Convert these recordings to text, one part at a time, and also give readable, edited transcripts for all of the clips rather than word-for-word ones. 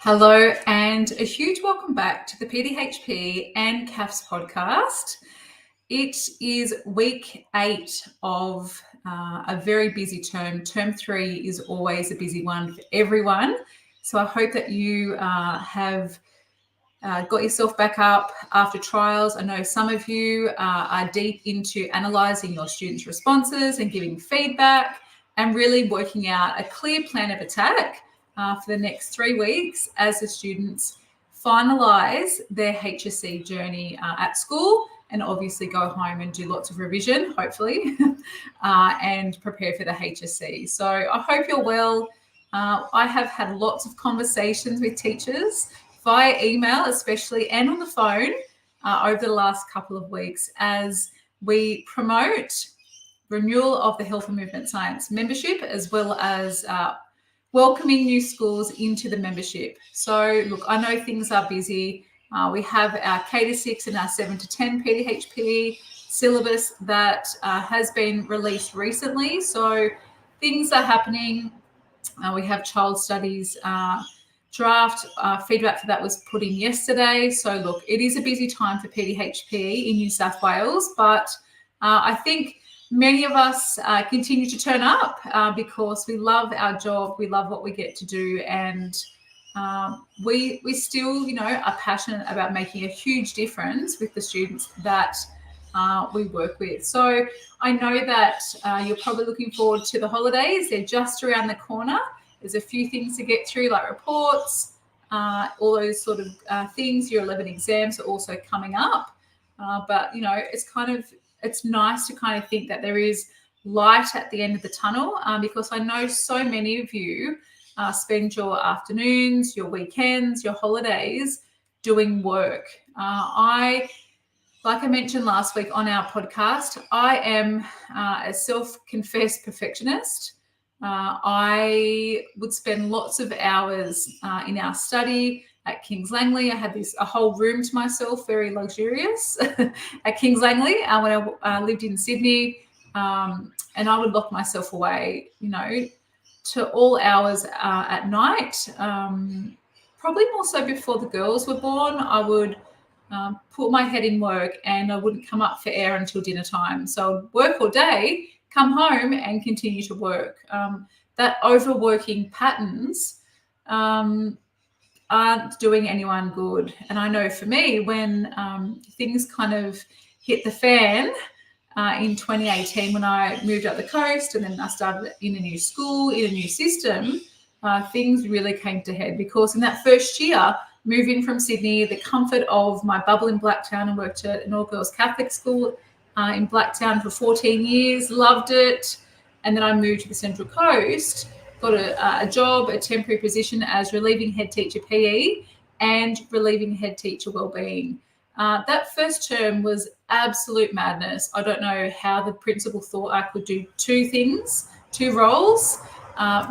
Hello, and a huge welcome back to the PDHPE and CAFS podcast. It is week 8 of a very busy term. Term 3 is always a busy one for everyone. So I hope that you have got yourself back up after trials. I know some of you are deep into analysing your students' responses and giving feedback and really working out a clear plan of attack for the next 3 weeks as the students finalise their HSC journey at school and obviously go home and do lots of revision, hopefully, and prepare for the HSC. So I hope you're well. I have had lots of conversations with teachers via email especially and on the phone over the last couple of weeks as we promote renewal of the Health and Movement Science membership as well as welcoming new schools into the membership. So look, I know things are busy. We have our K-6 and our 7 to 10 PDHPE syllabus that has been released recently. So things are happening. We have child studies draft. Feedback for that was put in yesterday. So look, it is a busy time for PDHPE in New South Wales, but I think many of us continue to turn up because we love our job, we love what we get to do, and we still, are passionate about making a huge difference with the students that we work with. So I know that you're probably looking forward to the holidays. They're just around the corner. There's a few things to get through, like reports, all those sort of things. Year 11 exams are also coming up. But, it's nice to kind of think that there is light at the end of the tunnel because I know so many of you spend your afternoons, your weekends, your holidays doing work. Like I mentioned last week on our podcast, I am a self-confessed perfectionist. I would spend lots of hours in our study at Kings Langley. I had a whole room to myself, very luxurious, at Kings Langley when I lived in Sydney. And I would lock myself away, to all hours at night. Probably more so before the girls were born. I would put my head in work and I wouldn't come up for air until dinner time. So I'd work all day, come home and continue to work. That overworking patterns aren't doing anyone good. And I know for me, when things kind of hit the fan in 2018, when I moved up the coast and then I started in a new school, in a new system, things really came to head because in that first year, moving from Sydney, the comfort of my bubble in Blacktown, and worked at an all-girls Catholic school in Blacktown for 14 years, loved it. And then I moved to the Central Coast, got a job, a temporary position as relieving head teacher PE and relieving head teacher wellbeing. That first term was absolute madness. I don't know how the principal thought I could do two roles,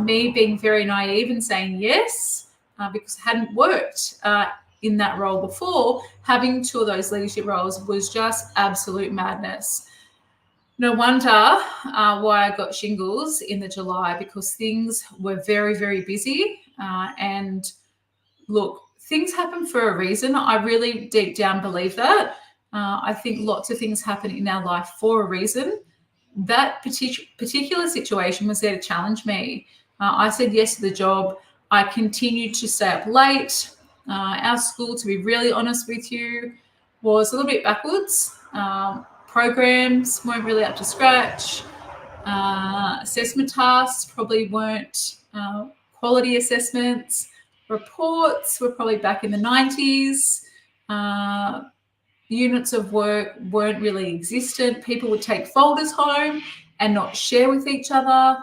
me being very naive and saying yes, because I hadn't worked in that role before. Having 2 of those leadership roles was just absolute madness. No wonder why I got shingles in the July, because things were very, very busy. And look, things happen for a reason. I really deep down believe that. I think lots of things happen in our life for a reason. That particular situation was there to challenge me. I said yes to the job. I continued to stay up late. Our school, to be really honest with you, was a little bit backwards. Programs weren't really up to scratch. Assessment tasks probably weren't quality assessments. Reports were probably back in the 90s. Units of work weren't really existent. People would take folders home and not share with each other.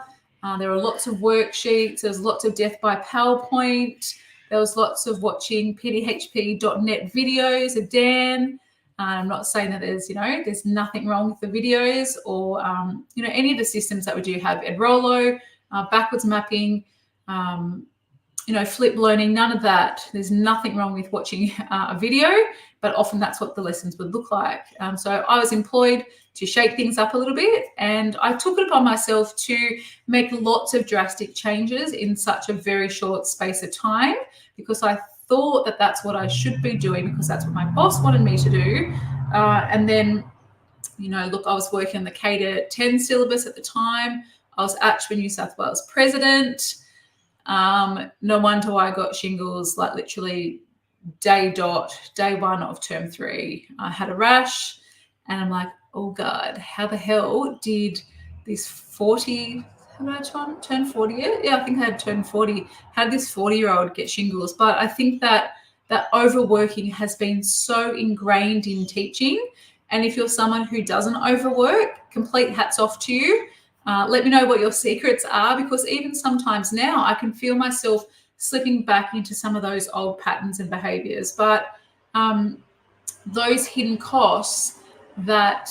There were lots of worksheets. There was lots of death by PowerPoint. There was lots of watching PDHP.net videos of Dan. I'm not saying that there's nothing wrong with the videos or, any of the systems that we do have. Ed Rollo, backwards mapping, flip learning, none of that. There's nothing wrong with watching a video, but often that's what the lessons would look like. So I was employed to shake things up a little bit, and I took it upon myself to make lots of drastic changes in such a very short space of time, because I thought that that's what I should be doing, because that's what my boss wanted me to do. And then, look, I was working on the K to 10 syllabus at the time. I was actually New South Wales president. No wonder I got shingles, like literally day one of term 3. I had a rash, and I'm like, oh God, how the hell did this 40, how did I turn 40 yet? Yeah, I think I had turned 40. How did this 40-year-old get shingles? But I think that overworking has been so ingrained in teaching. And if you're someone who doesn't overwork, complete hats off to you. Let me know what your secrets are, because even sometimes now I can feel myself slipping back into some of those old patterns and behaviors. But those hidden costs that,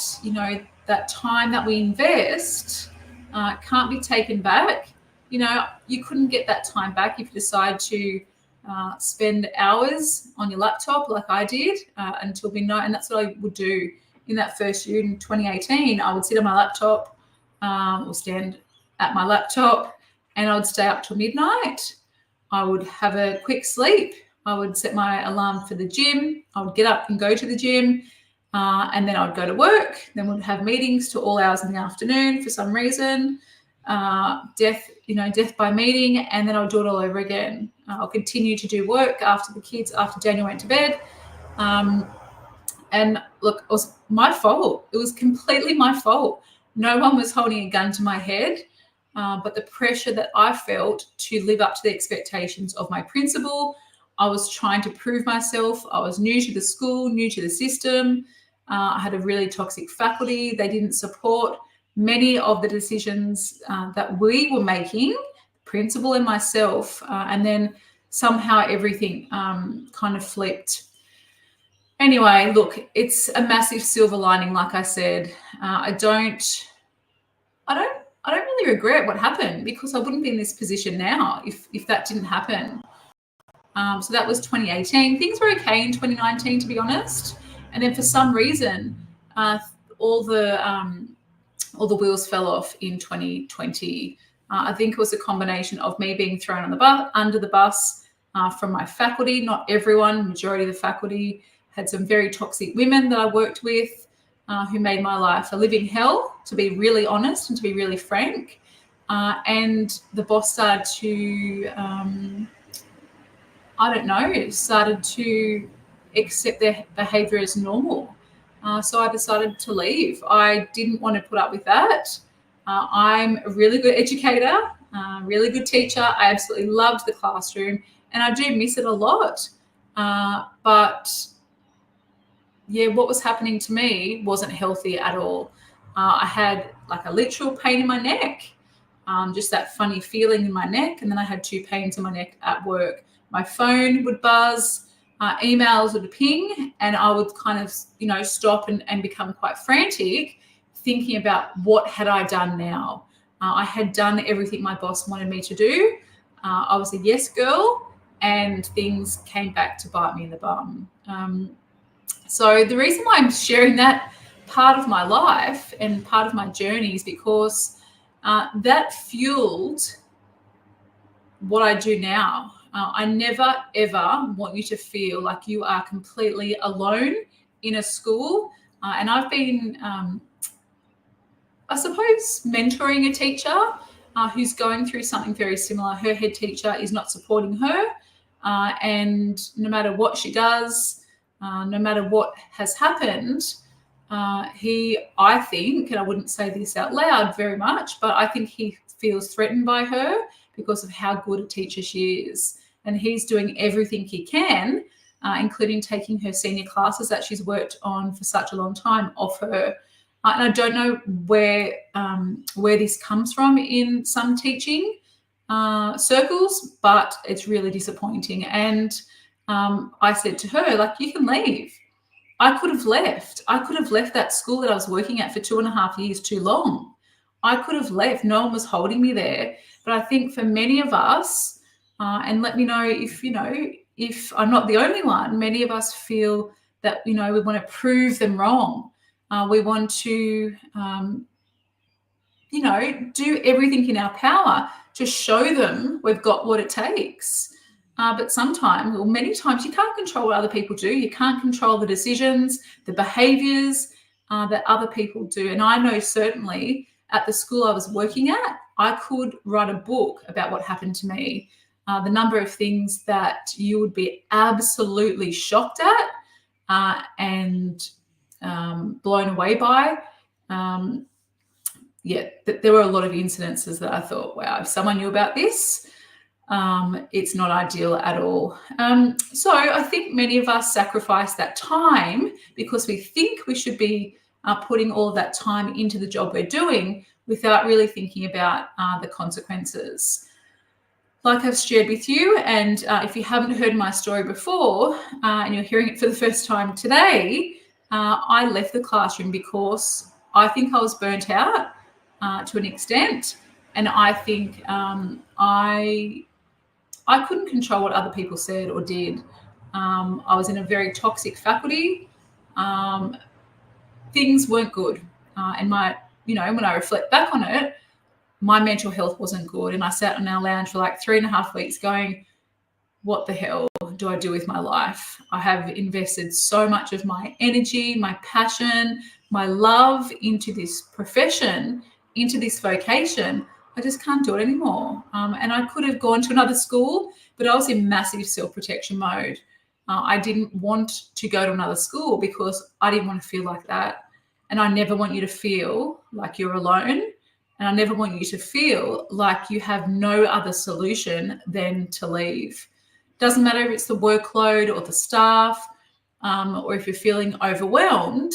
that time that we invest can't be taken back. You couldn't get that time back if you decide to spend hours on your laptop like I did until midnight. And that's what I would do in that first year in 2018. I would sit on my laptop or stand at my laptop, and I would stay up till midnight. I would have a quick sleep. I would set my alarm for the gym. I would get up and go to the gym, and then I would go to work. Then we'd have meetings to all hours in the afternoon for some reason. Death by meeting, and then I'll do it all over again. I'll continue to do work after Daniel went to bed. And look, it was my fault. It was completely my fault. No one was holding a gun to my head, but the pressure that I felt to live up to the expectations of my principal. I was trying to prove myself. I was new to the school, new to the system. I had a really toxic faculty. They didn't support many of the decisions that we were making, principal and myself, and then somehow everything kind of flipped. Anyway, look, it's a massive silver lining, like I said. I don't really regret what happened, because I wouldn't be in this position now if that didn't happen. So that was 2018. Things were okay in 2019, to be honest. And then for some reason, all the wheels fell off in 2020. I think it was a combination of me being thrown under the bus from my faculty. Not everyone, majority of the faculty had some very toxic women that I worked with who made my life a living hell, to be really honest and to be really frank. And the boss started to, started to accept their behaviour as normal. So I decided to leave. I didn't want to put up with that. I'm a really good educator, really good teacher. I absolutely loved the classroom, and I do miss it a lot. But yeah, what was happening to me wasn't healthy at all. I had like a literal pain in my neck, just that funny feeling in my neck. And then I had 2 pains in my neck at work. My phone would buzz, emails would ping, and I would kind of, stop and become quite frantic, thinking about what had I done now. I had done everything my boss wanted me to do. I was a yes girl, and things came back to bite me in the bum. So the reason why I'm sharing that part of my life and part of my journey is because that fueled what I do now. I never, ever want you to feel like you are completely alone in a school. And I've been, I suppose, mentoring a teacher who's going through something very similar. Her head teacher is not supporting her. And no matter what she does, no matter what has happened, I think, and I wouldn't say this out loud very much, but I think he feels threatened by her because of how good a teacher she is. And he's doing everything he can, including taking her senior classes that she's worked on for such a long time off her. And I don't know where this comes from in some teaching circles, but it's really disappointing. And I said to her, like, you can leave. I could have left. I could have left that school that I was working at for 2.5 years too long. I could have left. No one was holding me there. But I think for many of us, and let me know if, if I'm not the only one. Many of us feel that, we want to prove them wrong. We want to, do everything in our power to show them we've got what it takes. But sometimes, or many times, you can't control what other people do. You can't control the decisions, the behaviours that other people do. And I know certainly at the school I was working at, I could write a book about what happened to me. The number of things that you would be absolutely shocked at and blown away by. There were a lot of incidences that I thought, wow, if someone knew about this, it's not ideal at all. So I think many of us sacrifice that time because we think we should be putting all of that time into the job we're doing without really thinking about the consequences. Like I've shared with you, and if you haven't heard my story before and you're hearing it for the first time today, I left the classroom because I think I was burnt out to an extent, and I think I couldn't control what other people said or did. I was in a very toxic faculty. Things weren't good, and when I reflect back on it, my mental health wasn't good, and I sat on our lounge for like 3.5 weeks going, what the hell do I do with my life? I have invested so much of my energy, my passion, my love into this profession, into this vocation. I just can't do it anymore. And I could have gone to another school, but I was in massive self-protection mode. I didn't want to go to another school because I didn't want to feel like that. And I never want you to feel like you're alone. And I never want you to feel like you have no other solution than to leave. Doesn't matter if it's the workload or the staff, or if you're feeling overwhelmed.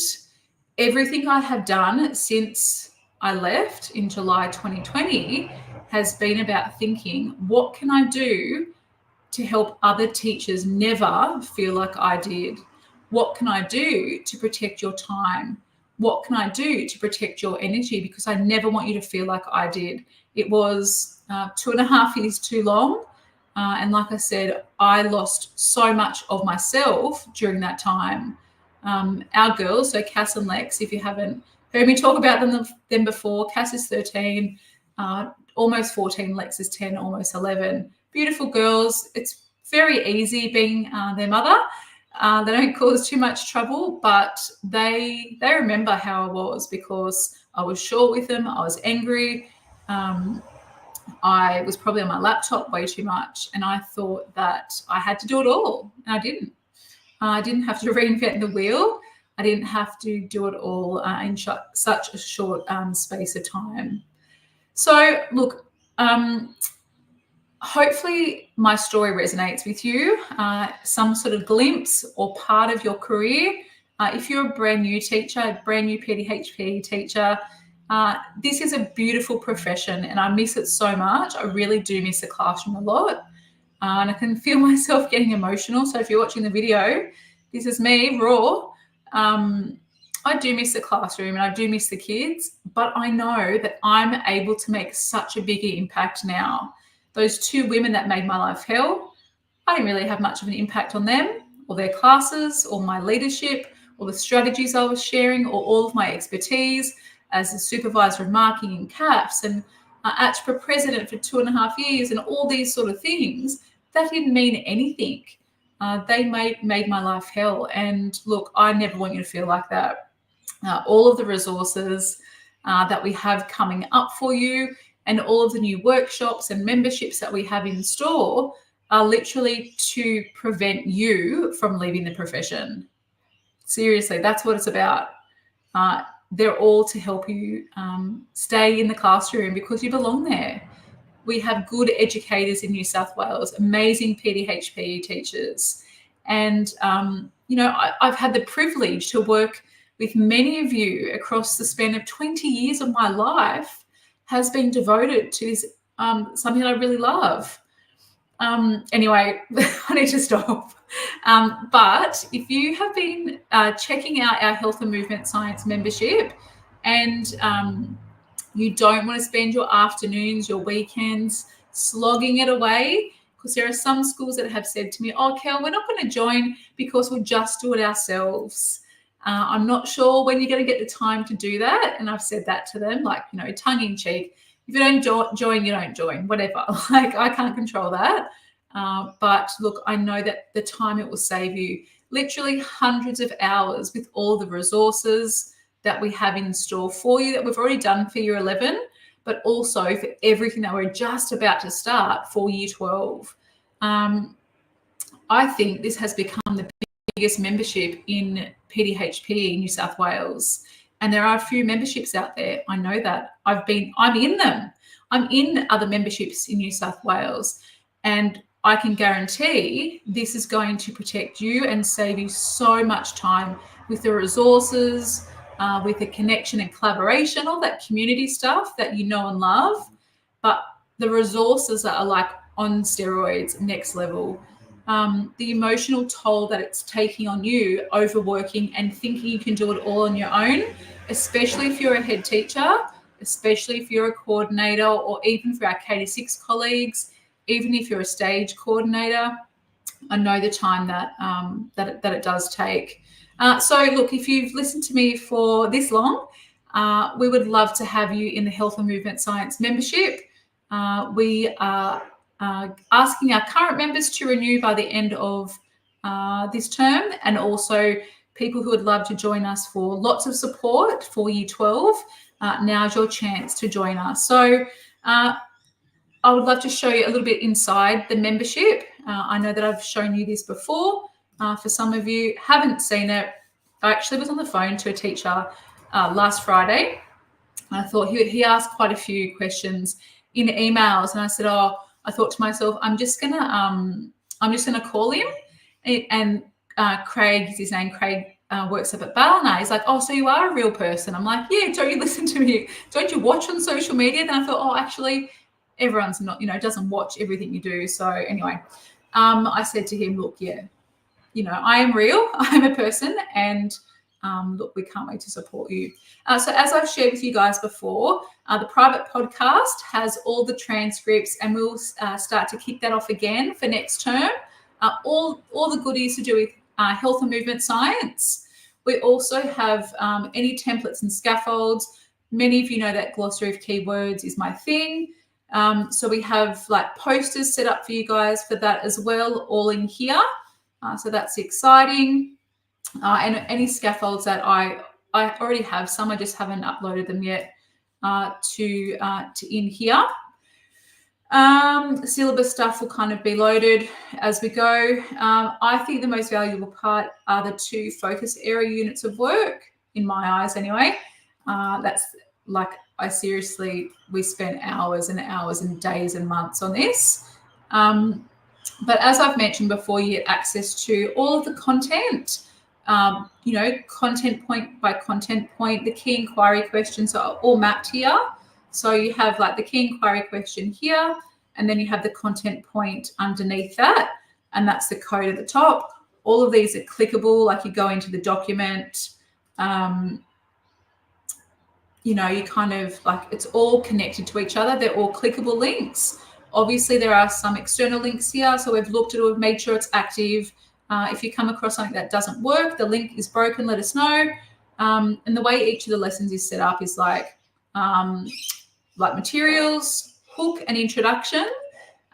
Everything I have done since I left in July 2020 has been about thinking, what can I do to help other teachers never feel like I did? What can I do to protect your time? What can I do to protect your energy? Because I never want you to feel like I did. It was 2.5 years too long. And like I said, I lost so much of myself during that time. Our girls, so Cass and Lex, if you haven't heard me talk about them before, Cass is 13, almost 14, Lex is 10, almost 11. Beautiful girls. It's very easy being their mother. They don't cause too much trouble, but they remember how I was because I was short with them. I was angry. I was probably on my laptop way too much, and I thought that I had to do it all, and I didn't. I didn't have to reinvent the wheel. I didn't have to do it all in such a short space of time. So, look, hopefully my story resonates with you, some sort of glimpse or part of your career. If you're a brand new teacher, a brand new PDHPE teacher, this is a beautiful profession and I miss it so much. I really do miss the classroom a lot. And I can feel myself getting emotional. So if you're watching the video, this is me, raw. I do miss the classroom and I do miss the kids, but I know that I'm able to make such a bigger impact now. Those 2 women that made my life hell, I didn't really have much of an impact on them or their classes or my leadership or the strategies I was sharing or all of my expertise as a supervisor of marketing in CAFS and ACHPA president for 2.5 years and all these sort of things. That didn't mean anything. They made my life hell. And look, I never want you to feel like that. All of the resources that we have coming up for you and all of the new workshops and memberships that we have in store are literally to prevent you from leaving the profession. Seriously, that's what it's about. They're all to help you stay in the classroom because you belong there. We have good educators in New South Wales, amazing PDHPE teachers. And, I've had the privilege to work with many of you across the span of 20 years of my life has been devoted to this, something I really love. Anyway, I need to stop. But if you have been checking out our Health and Movement Science membership and you don't want to spend your afternoons, your weekends slogging it away because there are some schools that have said to me, oh, Kel, we're not going to join because we'll just do it ourselves. I'm not sure when you're going to get the time to do that. And I've said that to them, like, tongue in cheek. If you don't join, you don't join, whatever. Like, I can't control that. But look, I know that the time it will save you, literally hundreds of hours with all the resources that we have in store for you that we've already done for year 11, but also for everything that we're just about to start for year 12. I think this has become the biggest membership in PDHPE in New South Wales. And there are a few memberships out there. I know that. I'm in them. I'm in other memberships in New South Wales. And I can guarantee this is going to protect you and save you so much time with the resources, with the connection and collaboration, all that community stuff that you know and love. But the resources are like on steroids, next level. The emotional toll that it's taking on you, overworking and thinking you can do it all on your own, especially if you're a head teacher, especially if you're a coordinator, or even for our K-6 colleagues, even if you're a stage coordinator. I know the time that it does take. So look, if you've listened to me for this long, we would love to have you in the Health and Movement Science membership. We are asking our current members to renew by the end of this term, and also people who would love to join us for lots of support for year 12. Now's your chance to join us. So I would love to show you a little bit inside the membership. I know that I've shown you this before. For some of you haven't seen it, I actually was on the phone to a teacher last Friday. I thought he asked quite a few questions in emails, and I said, I thought to myself, I'm just gonna call him. And Craig is his name. Craig works up at Ballina. He's like, oh, so you are a real person? I'm like, yeah. Don't you listen to me? Don't you watch on social media? Then I thought, actually, everyone's not, doesn't watch everything you do. So anyway, I said to him, look, yeah, I am real. I'm a person, and look, we can't wait to support you. So as I've shared with you guys before, the private podcast has all the transcripts, and we'll start to kick that off again for next term. All the goodies to do with health and movement science. We also have any templates and scaffolds. Many of you know that glossary of keywords is my thing. So we have like posters set up for you guys for that as well, all in here. So that's exciting. And any scaffolds that I already have some, I just haven't uploaded them yet to in here. Syllabus stuff will kind of be loaded as we go. I think the most valuable part are the 2 focus area units of work, in my eyes anyway. That's like, we spent hours and hours and days and months on this. But as I've mentioned before, you get access to all of the content, content point by content point. The key inquiry questions are all mapped here. So you have like the key inquiry question here, and then you have the content point underneath that, and that's the code at the top. All of these are clickable, like you go into the document, you kind of like, it's all connected to each other. They're all clickable links. Obviously, there are some external links here. So we've looked at it, we've made sure it's active. If you come across something that doesn't work, the link is broken, let us know. And the way each of the lessons is set up is like materials, hook, and introduction.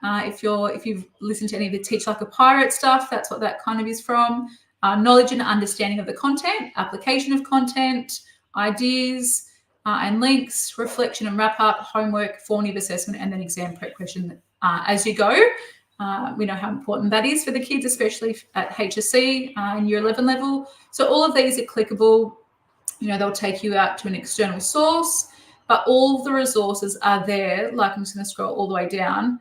If you've listened to any of the Teach Like a Pirate stuff, that's what that kind of is from. Knowledge and understanding of the content, application of content, ideas, and links, reflection and wrap up, homework, formative assessment, and then exam prep question as you go. We know how important that is for the kids, especially at HSC and year 11 level. So all of these are clickable. They'll take you out to an external source, but all of the resources are there. Like, I'm just going to scroll all the way down,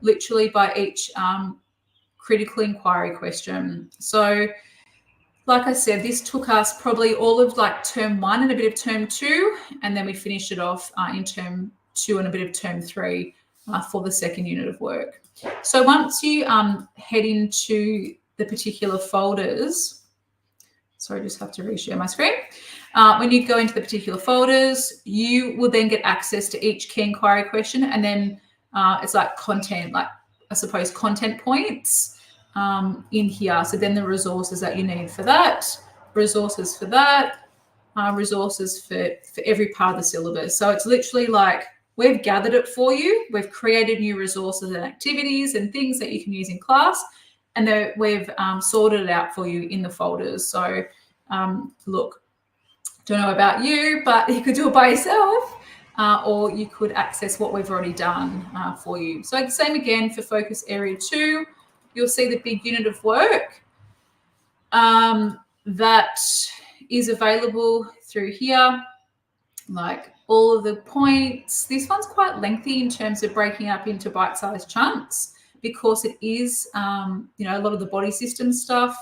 literally by each critical inquiry question. So like I said, this took us probably all of like term 1 and a bit of term 2, and then we finished it off in term 2 and a bit of term 3 for the second unit of work. So once you head into the particular folders, sorry, I just have to reshare my screen. When you go into the particular folders, you will then get access to each key inquiry question, and then it's like content, like I suppose, content points in here. So then the resources that you need for that, resources for that, resources for every part of the syllabus. So it's literally like we've gathered it for you. We've created new resources and activities and things that you can use in class, and then we've sorted it out for you in the folders. So look, don't know about you, but you could do it by yourself, or you could access what we've already done for you. So the same again for focus area 2. You'll see the big unit of work that is available through here, like all of the points. This one's quite lengthy in terms of breaking up into bite-sized chunks because it is, you know, a lot of the body system stuff.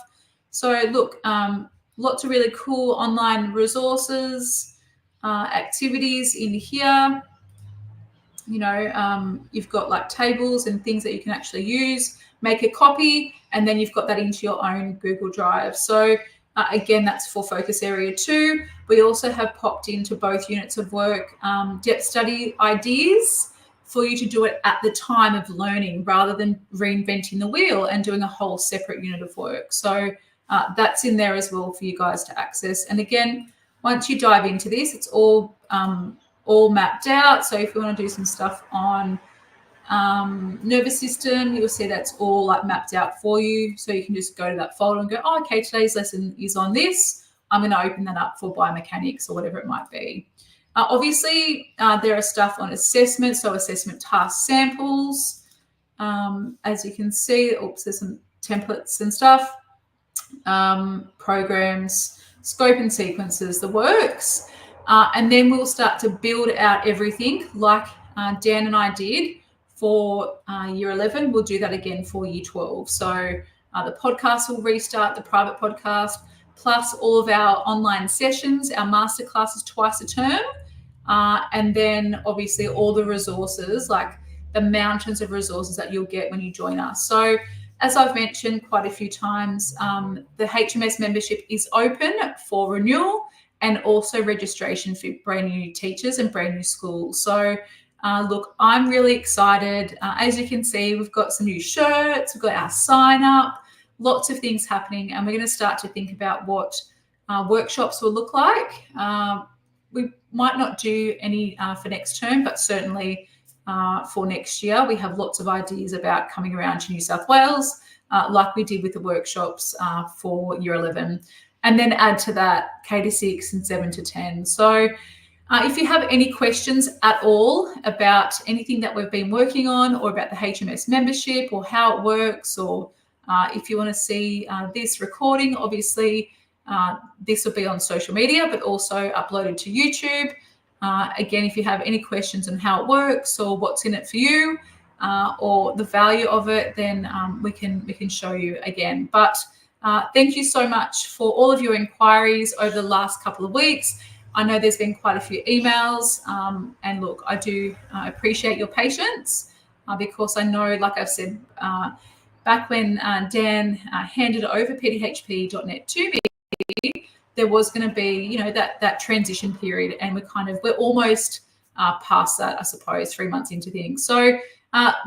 So look, lots of really cool online resources, activities in here. You know, you've got like tables and things that you can actually use, make a copy, and then you've got that into your own Google Drive. So again, that's for focus area 2. We also have popped into both units of work depth study ideas for you to do it at the time of learning rather than reinventing the wheel and doing a whole separate unit of work. So that's in there as well for you guys to access. And again, once you dive into this, it's all mapped out. So if you want to do some stuff on nervous system, you'll see that's all like mapped out for you. So you can just go to that folder and go, oh, okay, today's lesson is on this. I'm going to open that up for biomechanics or whatever it might be. Obviously, there are stuff on assessment, so assessment task samples. As you can see, oops, there's some templates and stuff. Programs, scope and sequences, the works. And then we'll start to build out everything like Dan and I did for year 11. We'll do that again for year 12. So the podcast will restart, the private podcast, plus all of our online sessions, our masterclasses twice a term. And then obviously all the resources, like the mountains of resources that you'll get when you join us. So as I've mentioned quite a few times, the HMS membership is open for renewal and also registration for brand new teachers and brand new schools. So look, I'm really excited. As you can see, we've got some new shirts, we've got our sign up, lots of things happening, and we're going to start to think about what workshops will look like. We might not do any for next term, but certainly for next year, we have lots of ideas about coming around to New South Wales, like we did with the workshops for year 11, and then add to that K to 6 and 7 to 10. So if you have any questions at all about anything that we've been working on or about the HMS membership or how it works, or if you want to see this recording, obviously this will be on social media, but also uploaded to YouTube. Again, if you have any questions on how it works or what's in it for you or the value of it, then we can show you again. But thank you so much for all of your inquiries over the last couple of weeks. I know there's been quite a few emails, and look, I do appreciate your patience because I know, like I've said, back when Dan handed over PDHPE.net to me, there was going to be, you know, that transition period, and we're almost past that, I suppose, 3 months into things. So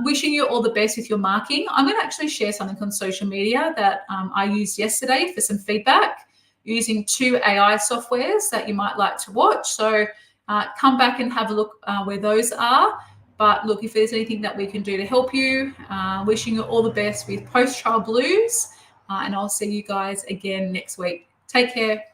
wishing you all the best with your marking. I'm going to actually share something on social media that I used yesterday for some feedback using 2 AI softwares that you might like to watch. So come back and have a look where those are. But look, if there's anything that we can do to help you, wishing you all the best with post-trial blues. And I'll see you guys again next week. Take care.